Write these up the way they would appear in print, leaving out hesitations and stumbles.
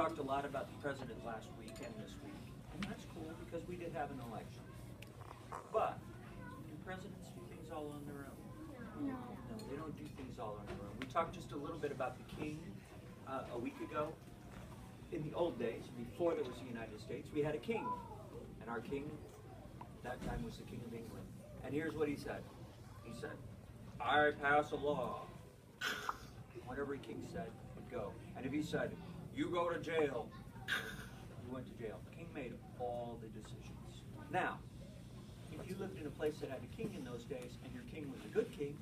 talked a lot about the president last week and this week, and that's cool because we did have an election. But do presidents do things all on their own? No. No, they don't do things all on their own. We talked just a little bit about the king a week ago. In the old days, before there was the United States, we had a king. And our king, that time, was the King of England. And here's what he said. He said, I pass a law. Whatever a king said would go. And if he said, you go to jail, you went to jail. The king made all the decisions. Now, if you lived in a place that had a king in those days, and your king was a good king,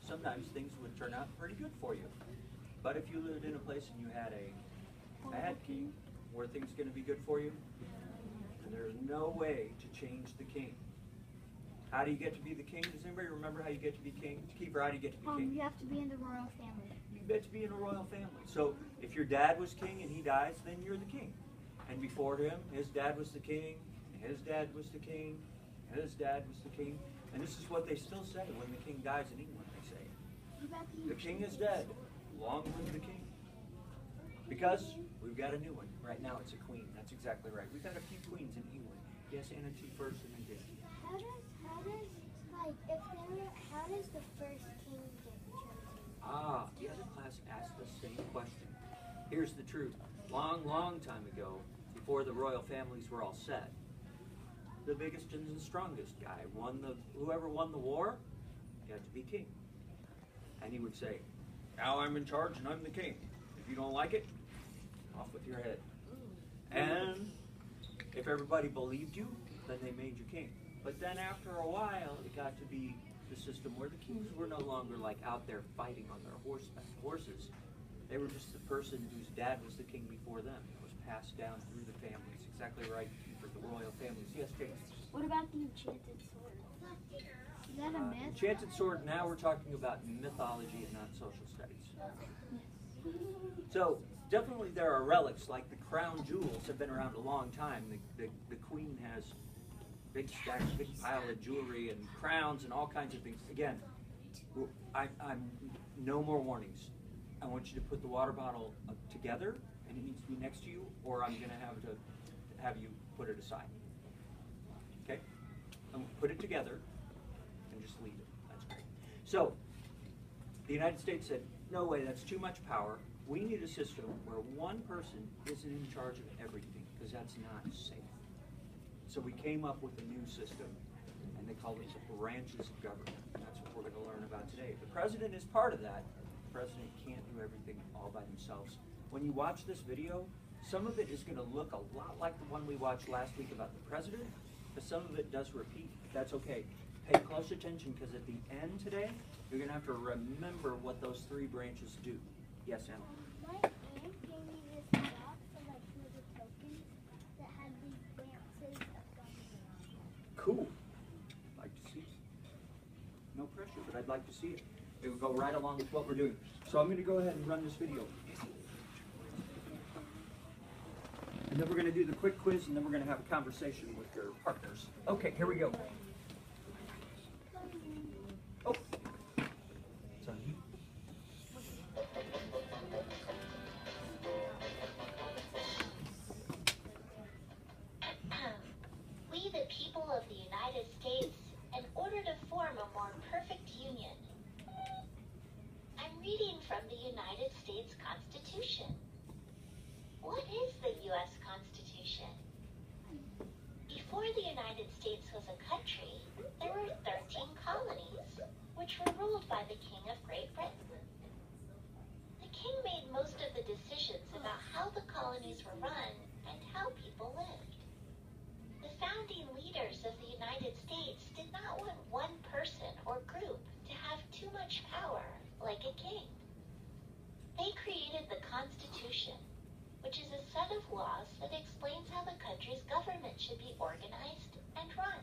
sometimes things would turn out pretty good for you. But if you lived in a place and you had a bad king, were things going to be good for you? And there's no way to change the king. How do you get to be the king? Does anybody remember how you get to be king? Keeper, how do you get to be king? You have to be in the royal family. You get to be in a royal family. So if your dad was king and he dies, then you're the king. And before him, his dad was the king, his dad was the king, his dad was the king. And this is what they still say when the king dies in England, they say. The king is dead. Long live the king. Because we've got a new one. Right now it's a queen. That's exactly right. We've got a few queens in England. Yes, Anna T. first and then Jane. How does the first king get chosen? The other class asked the same question. Here's the truth. Long time ago, before the royal families were all set, the biggest and the strongest guy whoever won the war got to be king. And he would say, now I'm in charge and I'm the king. If you don't like it, off with your head. And if everybody believed you, then they made you king. But then after a while, it got to be the system where the kings were no longer like out there fighting on their horses. They were just the person whose dad was the king before them. It was passed down through the families. Exactly right, for the royal families. Yes, James? What about the enchanted sword? Is that a myth? Enchanted sword, now we're talking about mythology and not social studies. So, definitely there are relics, like the crown jewels have been around a long time. The queen has big stacks, big pile of jewelry and crowns and all kinds of things. Again, I'm no more warnings. I want you to put the water bottle together, and it needs to be next to you, or I'm going to have you put it aside. Okay? Put it together and just leave it. That's great. So, the United States said, no way, that's too much power. We need a system where one person isn't in charge of everything, because that's not safe. So we came up with a new system, and they call it the branches of government. And that's what we're going to learn about today. The president is part of that. The president can't do everything all by themselves. When you watch this video, some of it is going to look a lot like the one we watched last week about the president, but some of it does repeat. That's okay. Pay close attention, because at the end today, you're going to have to remember what those three branches do. Yes, Emma? My aunt gave me this box of like little tokens that had these branches of government on it. Cool. I'd like to see it. No pressure, but I'd like to see it. It would go right along with what we're doing. So I'm going to go ahead and run this video. And then we're going to do the quick quiz, and then we're going to have a conversation with your partners. Okay, here we go. Oh. Sorry. We, the people of the United States, in order to form a more perfect union. I'm reading from the United States Constitution. What is the U.S. Constitution? Before the United States was a country, there were 13 colonies, which were ruled by the King of Great Britain. The king made most of the decisions about how the colonies were run and how people lived. The founding leaders of the United States did not want one person or group to have too much power, like a king. They created the Constitution, which is a set of laws that explains how the country's government should be organized and run.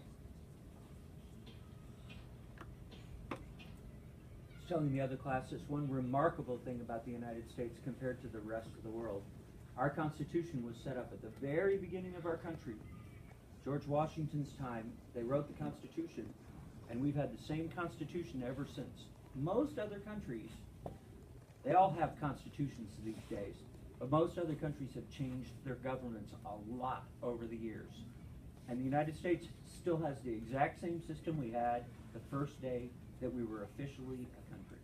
Telling the other classes one remarkable thing about the United States compared to the rest of the world. Our Constitution was set up at the very beginning of our country. George Washington's time, they wrote the Constitution, and we've had the same Constitution ever since. Most other countries, they all have constitutions these days, But most other countries have changed their governments a lot over the years. And the United States still has the exact same system we had the first day that we were officially a country.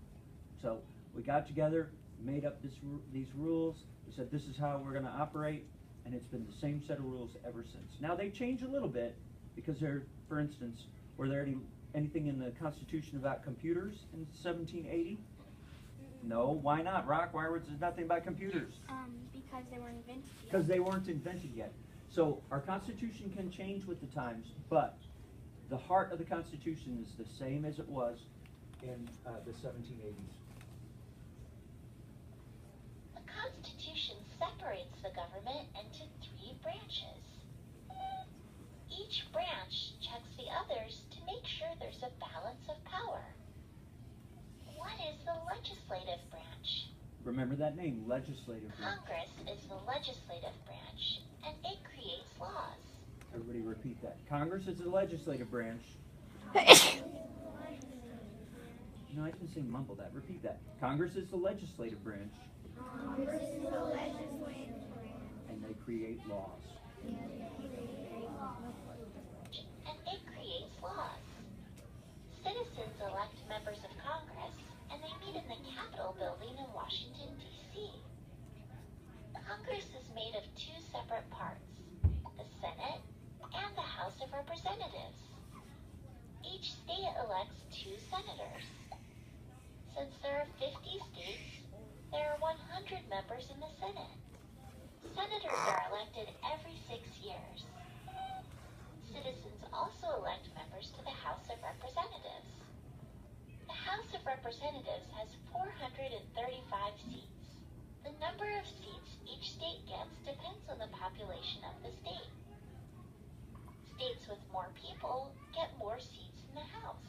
So we got together, made up these rules, we said this is how we're going to operate, and it's been the same set of rules ever since. Now they change a little bit because for instance, were there anything in the Constitution about computers in 1780? No, why not? Rock, why was there nothing about computers? Because they weren't invented yet. Because they weren't invented yet. So our Constitution can change with the times, but the heart of the Constitution is the same as it was in the 1780s. The Constitution separates the government into 3 branches. Each branch checks the others to make sure there's a balance of power. What is the legislative branch? Remember that name, legislative branch. Congress is the legislative branch, and it creates laws. Everybody repeat that. Congress is the legislative branch. No, I didn't say mumble that. Repeat that. Congress is the legislative branch. Congress is the legislative branch. And they create laws. And it creates laws. Citizens elect members of Congress, and they meet in the Capitol building in Washington, D.C. Congress is made of 2 separate parts, the Senate and the House of Representatives. Each state elects 2 senators. Since there are 50 states, there are 100 members in the Senate. Senators are elected every 6 years. Citizens also elect members to the House of Representatives. The House of Representatives has 435 seats. The number of seats each state gets depends on the population of the state. States with more people get more seats in the House.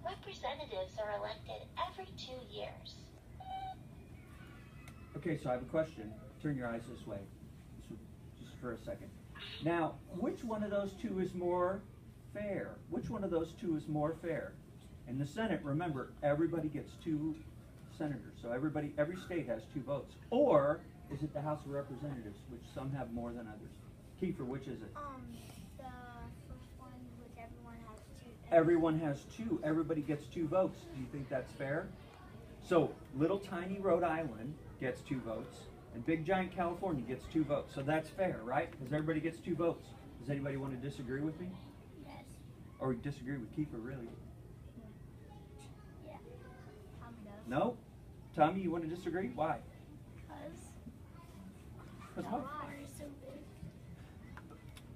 Representatives are elected every 2 years. Okay, so I have a question. Turn your eyes this way, just for a second. Now, which one of those 2 is more fair? Which one of those 2 is more fair? In the Senate, remember, everybody gets 2 senators. So every state has 2 votes. Or is it the House of Representatives, which some have more than others? Kiefer, which is it? The first one, which everyone has 2. Everyone has 2. Everybody gets 2 votes. Do you think that's fair? So little tiny Rhode Island gets 2 votes, and big giant California gets 2 votes. So that's fair, right? Because everybody gets 2 votes. Does anybody want to disagree with me? Yes. Or disagree with Kiefer, really? Yeah. Tommy does. No? Tommy, you want to disagree? Why? Because what? water is so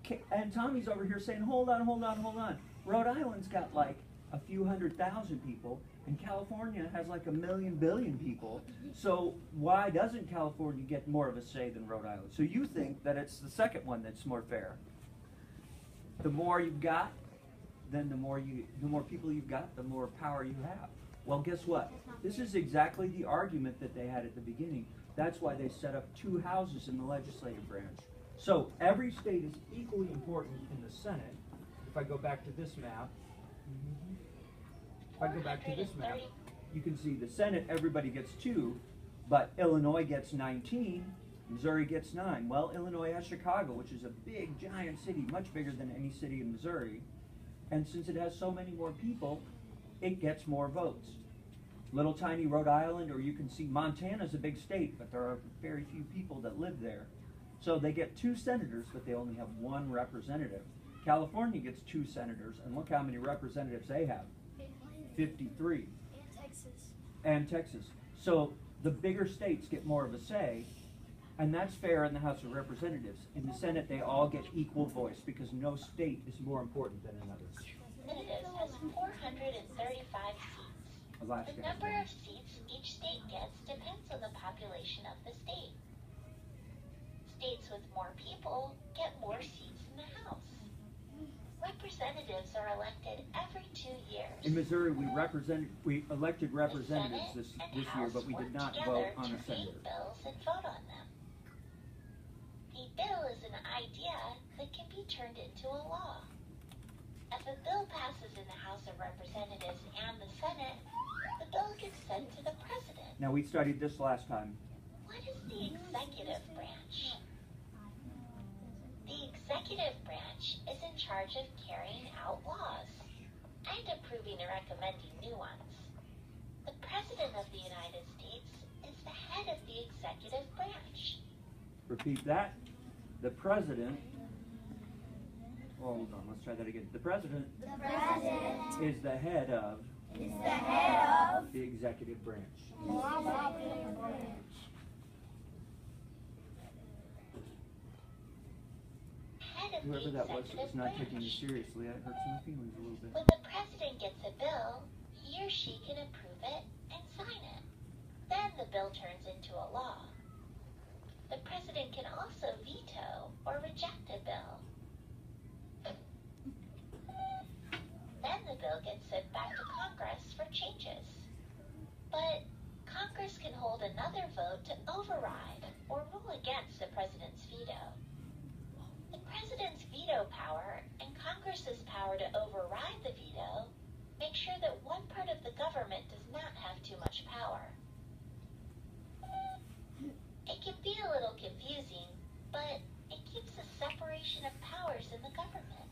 big. And Tommy's over here saying, hold on. Rhode Island's got like a few 100,000 people, and California has like 1 billion people. So why doesn't California get more of a say than Rhode Island? So you think that it's the second one that's more fair. The more you've got, then the more people you've got, the more power you have. Well, guess what? This is exactly the argument that they had at the beginning. That's why they set up 2 houses in the legislative branch. So every state is equally important in the Senate. If I go back to this map, you can see the Senate, everybody gets 2, but Illinois gets 19, Missouri gets 9. Well, Illinois has Chicago, which is a big, giant city, much bigger than any city in Missouri. And since it has so many more people, it gets more votes. Little tiny Rhode Island, or you can see Montana's a big state, but there are very few people that live there. So they get 2 senators, but they only have 1 representative. California gets 2 senators, and look how many representatives they have. 53. And Texas. So the bigger states get more of a say, and that's fair in the House of Representatives. In the Senate, they all get equal voice because no state is more important than another. Representatives has 435 seats. Alaska. The number of seats each state gets depends on the population of the state. States with more people get more seats in the House. Representatives are elected every 2 years. In Missouri, we elected representatives this year, but we did not vote on a senator. Bills and vote on them. A bill is an idea that can be turned into a law. If a bill passes in the House of Representatives and the Senate, the bill gets sent to the President. Now, we studied this last time. What is the executive branch? The executive branch is in charge of carrying out laws and approving and recommending new ones. The President of the United States is the head of the executive branch. Repeat that. The President. Hold on, let's try that again. The President is the head of the executive branch. Head of Whoever the that was executive is not taking branch. you seriously. That hurts my feelings a little bit. When the president gets a bill, he or she can approve it and sign it. Then the bill turns into a law. The president can also veto or reject a bill. Then the bill gets sent back to Congress for changes. But Congress can hold another vote to override or rule against the president's veto. The president's veto power and Congress's power to override the veto make sure that one part of the government does not have too much power. It can be a little confusing, but it keeps a separation of powers in the government.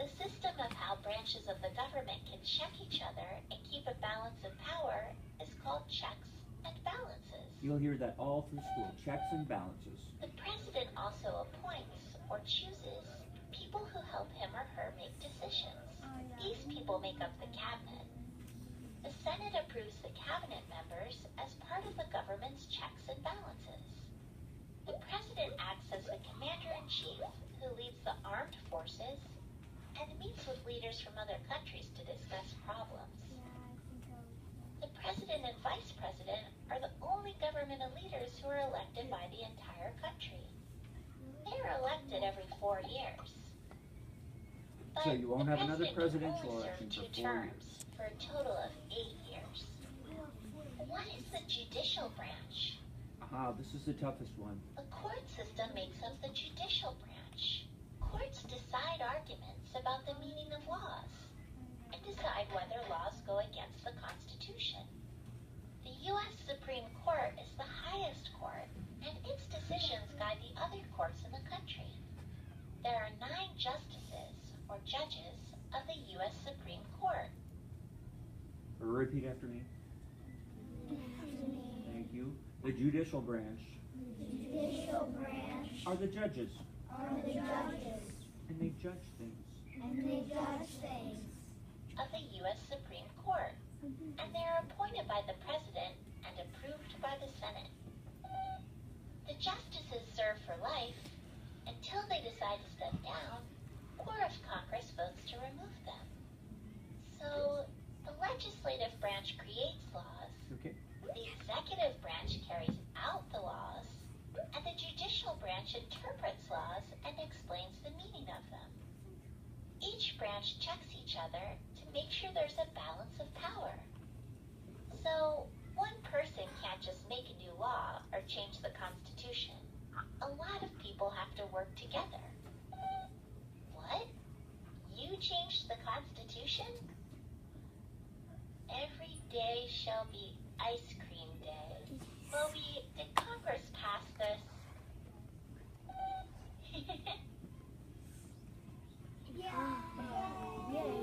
The system of how branches of the government can check each other and keep a balance of power is called checks and balances. You'll hear that all through school. Checks and balances. The president also appoints or chooses people who help him or her make decisions. These people make up the cabinet. The Senate approves the cabinet members as part of the government's checks and balances. The president acts as the commander-in-chief who leads the armed forces and meets with leaders from other countries to discuss problems. The president and vice president are the only governmental leaders who are elected by the entire country. They are elected every 4 years. So you won't have another presidential only election serve for 2 4 terms years. for a total of 8 years. What is the judicial branch? This is the toughest one. The court system makes up the judicial branch. Courts decide arguments about the meaning of laws and decide whether laws go against the Constitution. The U.S. Supreme Court is the highest court, and its decisions guide the other courts in the country. There are 9 justices, or judges, of the U.S. Supreme Court. Repeat after me. Thank you. The judicial branch are the judges. And they judge things. Of the U.S. Supreme Court, and they are appointed by the President and approved by the Senate. The justices serve for life until they decide to step down, or if Congress votes to remove them. So, the legislative branch creates laws, Okay. the executive branch carries out the laws, and the judicial branch interprets laws and explains the meaning of them. Each branch checks each other to make sure there's a balance of power. So, one person can't just make a new law or change the Constitution. A lot of people have to work together. What? You changed the Constitution? Every day shall be ice cream day. Bobby, did Congress pass this? Yeah.